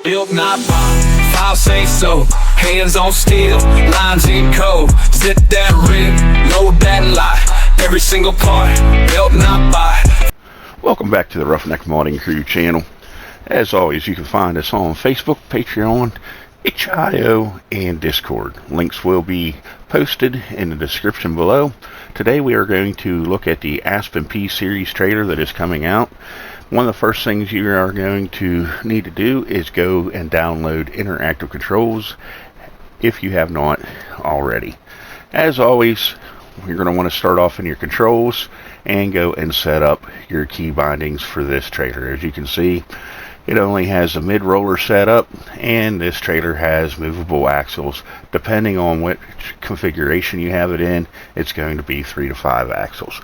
Built not by, I'll say so. Hands on steel, lines in code. Zip that rim, load that lot. Every single part, built not by. Welcome back to the Roughneck Modding Crew channel. As always, you can find us on Facebook, Patreon, HIO, and Discord. Links will be posted in the description below. Today we are going to look at the Aspen P Series trailer that is coming out. One of the first things you are going to need to do is go and download interactive controls if you have not already. As always, you're going to want to start off in your controls and go and set up your key bindings for this trailer. As you can see, it only has a mid-roller setup, and this trailer has movable axles. Depending on which configuration you have it in, it's going to be 3 to 5 axles.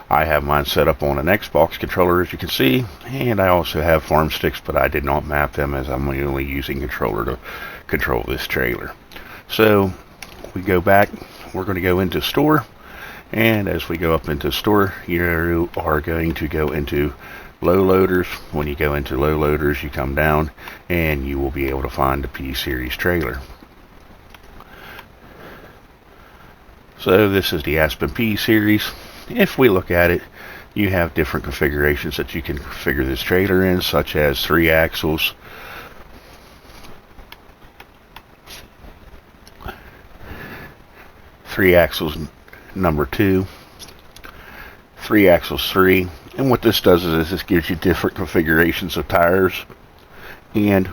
I have mine set up on an Xbox controller, as you can see, and I also have farm sticks, but I did not map them as I'm only using controller to control this trailer. So we go back, we're going to go into store, and as we go up into store, you are going to go into low loaders. When you go into low loaders, you come down and you will be able to find the P Series trailer. So this is the Aspen P Series. If we look at it, you have different configurations that you can configure this trailer in, such as 3 axles, 3 axles number 2, 3 axles 3, and what this does is this gives you different configurations of tires, and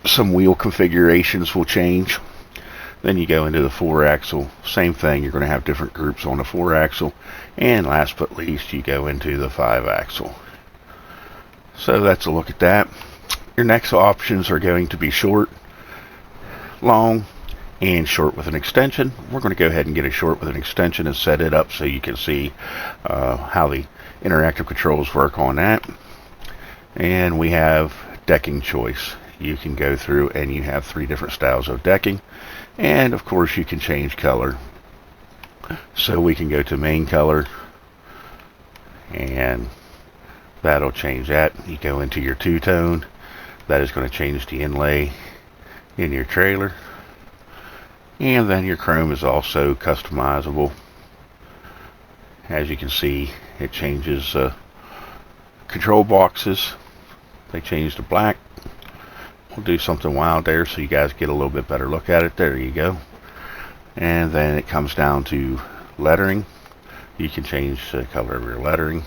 some wheel configurations will change. Then you go into the 4 axle, same thing, you're going to have different groups on the 4 axle, and last but least you go into the 5 axle. So that's a look at that. Your next options are going to be short, long, and short with an extension. We're going to go ahead and get a short with an extension and set it up so you can see how the interactive controls work on that. And we have decking choice. You can go through and you have 3 different styles of decking, and of course you can change color. So we can go to main color, and that'll change that. You go into your two-tone, that is going to change the inlay in your trailer. And then your chrome is also customizable. As you can see, it changes control boxes. They change to black. We'll do something wild there so you guys get a little bit better look at it. There you go. And then it comes down to lettering. You can change the color of your lettering,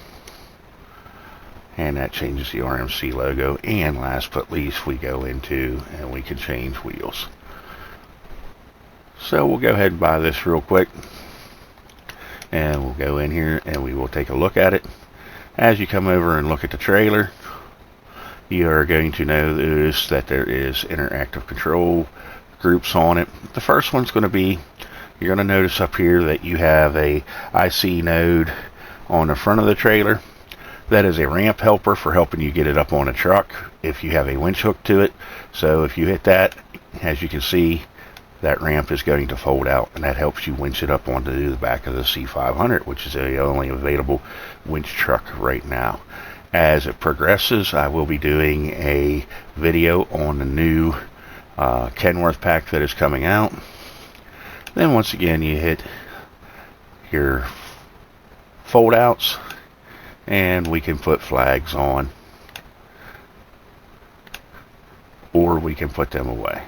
and that changes the RMC logo. And last but least, we go into and we can change wheels. So we'll go ahead and buy this real quick, and we'll go in here and we will take a look at it. As you come over and look at the trailer, you are going to notice that there is interactive control groups on it. The first one's going to be, you're going to notice up here that you have a IC node on the front of the trailer. That is a ramp helper for helping you get it up on a truck if you have a winch hook to it. So if you hit that, as you can see, that ramp is going to fold out, and that helps you winch it up onto the back of the C500, which is the only available winch truck right now. As it progresses, I will be doing a video on the new Kenworth pack that is coming out. Then once again, you hit your fold outs, and we can put flags on, or we can put them away.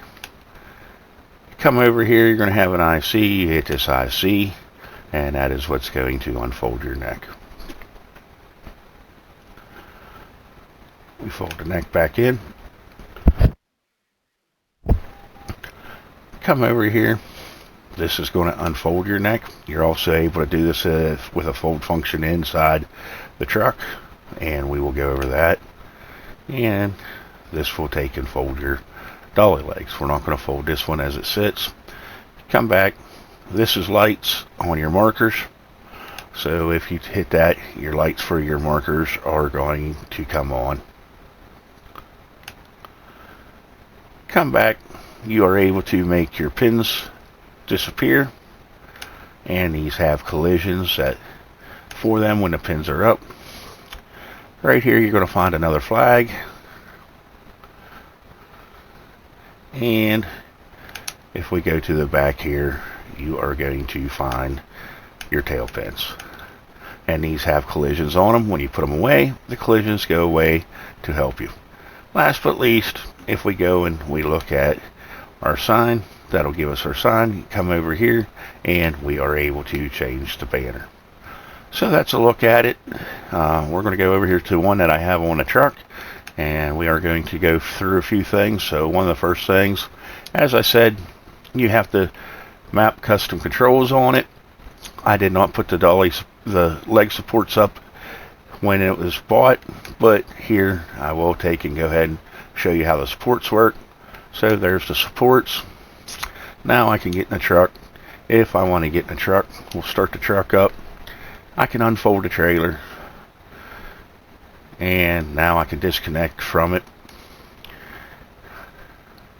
Come over here, you're going to have an IC. You hit this IC, and that is what's going to unfold your neck. We fold the neck back in. Come over here. This is going to unfold your neck. You're also able to do this with a fold function inside the truck, and we will go over that. And this will take and fold your dolly legs. We're not going to fold this one as it sits. Come back. This is lights on your markers. So if you hit that, your lights for your markers are going to come on. Come back. You are able to make your pins disappear, and these have collisions that for them when the pins are up. Right here you're going to find another flag. And if we go to the back here, you are going to find your tail pins. And these have collisions on them. When you put them away, the collisions go away to help you. Last but least, if we go and we look at our sign, that'll give us our sign. Come over here and we are able to change the banner. So that's a look at it. We're going to go over here to one that I have on the truck, and we are going to go through a few things. So one of the first things, as I said, you have to map custom controls on it. I did not put the leg supports up when it was bought, but here I will take and go ahead and show you how the supports work. So there's the supports. Now I can get in the truck. If I want to get in the truck, we'll start the truck up. I can unfold the trailer, and now I can disconnect from it,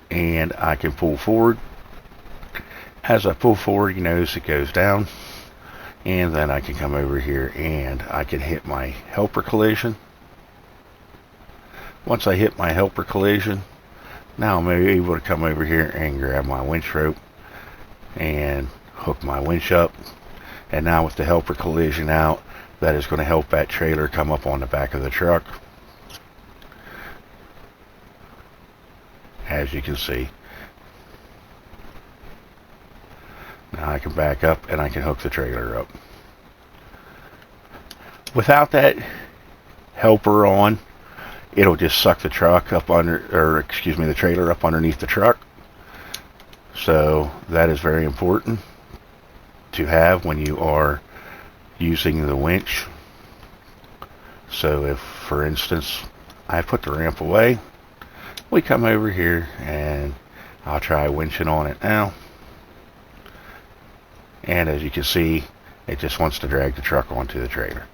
and I can pull forward. As I pull forward, you notice it goes down, and then I can come over here and I can hit my helper collision. Once I hit my helper collision, now I'm able to come over here and grab my winch rope and hook my winch up. And now with the helper collision out, that is going to help that trailer come up on the back of the truck. As you can see. Now I can back up and I can hook the trailer up. Without that helper on, it'll just suck the truck up under, or excuse me, the trailer up underneath the truck. So that is very important to have when you are using the winch. So if, for instance, I put the ramp away, we come over here and I'll try winching on it now. And as you can see, it just wants to drag the truck onto the trailer.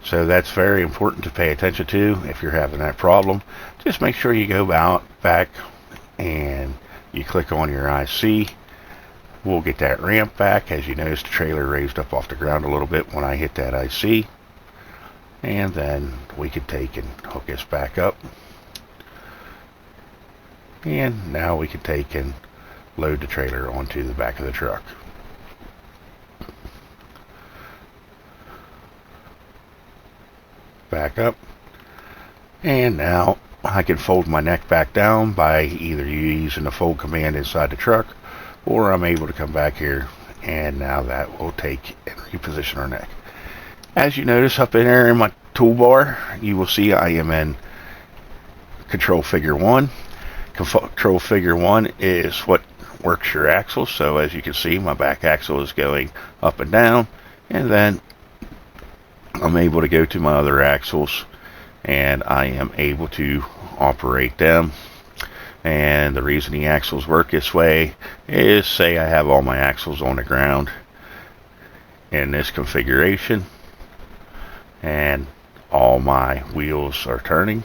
So that's very important to pay attention to if you're having that problem. Just make sure you go back and you click on your IC. We'll get that ramp back. As you notice, the trailer raised up off the ground a little bit when I hit that IC. And then we can take and hook this back up. And now we can take and load the trailer onto the back of the truck. Back up. And now I can fold my neck back down by either using the fold command inside the truck, or I'm able to come back here and now that will take and reposition our neck. As you notice up in there in my toolbar, you will see I am in control figure 1. Control figure 1 is what works your axle. So as you can see, my back axle is going up and down, and then I'm able to go to my other axles and I am able to operate them. And the reason the axles work this way is, say I have all my axles on the ground in this configuration and all my wheels are turning.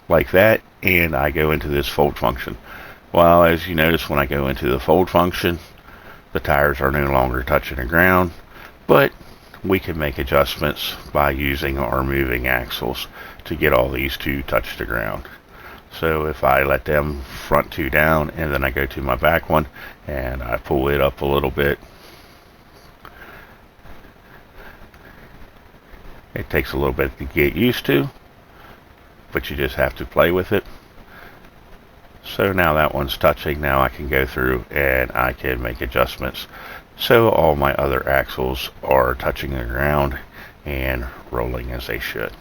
Like that, and I go into this fold function. Well, as you notice, when I go into the fold function, the tires are no longer touching the ground, but we can make adjustments by using our moving axles to get all these to touch the ground. So if I let them front two down and then I go to my back one and I pull it up a little bit, it takes a little bit to get used to, but you just have to play with it. So now that one's touching. Now I can go through and I can make adjustments so all my other axles are touching the ground and rolling as they should.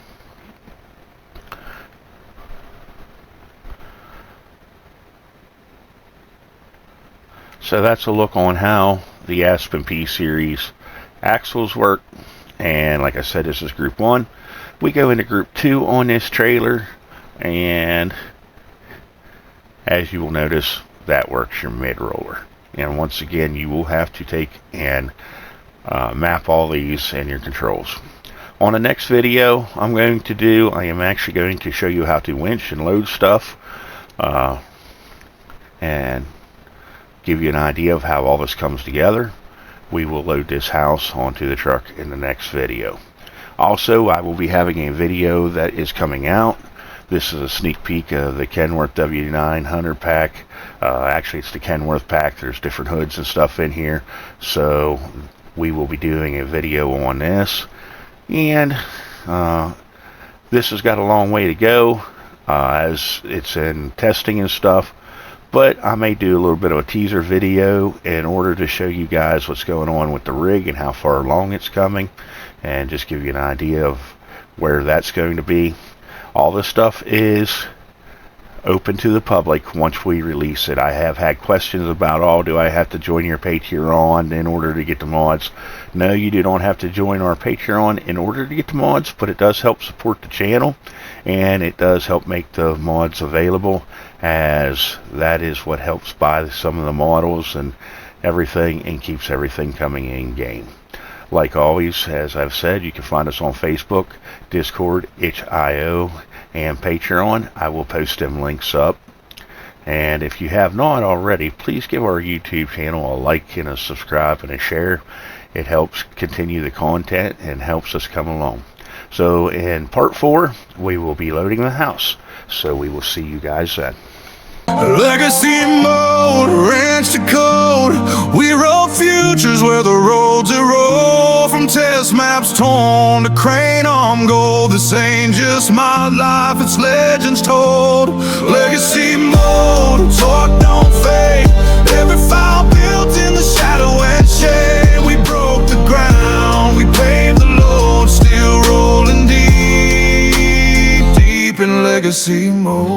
So that's a look on how the Aspen P Series axles work. And like I said, this is group 1. We go into group 2 on this trailer, and as you will notice, that works your mid roller. And once again, you will have to take and map all these and your controls. On the next video I am actually going to show you how to winch and load stuff and give you an idea of how all this comes together. We will load this house onto the truck in the next video. Also, I will be having a video that is coming out. This is a sneak peek of the Kenworth W9 Hunter pack. Actually, it's the Kenworth pack. There's different hoods and stuff in here. So we will be doing a video on this. And this has got a long way to go as it's in testing and stuff. But I may do a little bit of a teaser video in order to show you guys what's going on with the rig and how far along it's coming, and just give you an idea of where that's going to be. All this stuff is open to the public once we release it. I have had questions about, oh, do I have to join your Patreon in order to get the mods? No, you don't have to join our Patreon in order to get the mods, but it does help support the channel, and it does help make the mods available, as that is what helps buy some of the models and everything and keeps everything coming in game. Like always, as I've said, you can find us on Facebook, Discord, itch.io, and Patreon. I will post them links up. And if you have not already, please give our YouTube channel a like and a subscribe and a share. It helps continue the content and helps us come along. So in part 4, we will be loading the house. So we will see you guys then. Legacy mode, ranch to code. We wrote futures where the roads erode. From test maps torn to crane arm gold. This ain't just my life, it's legends told. Legacy mode, torque don't fade. Every file built in the shadow and shade. We broke the ground, we paved the load. Still rolling deep, deep in legacy mode.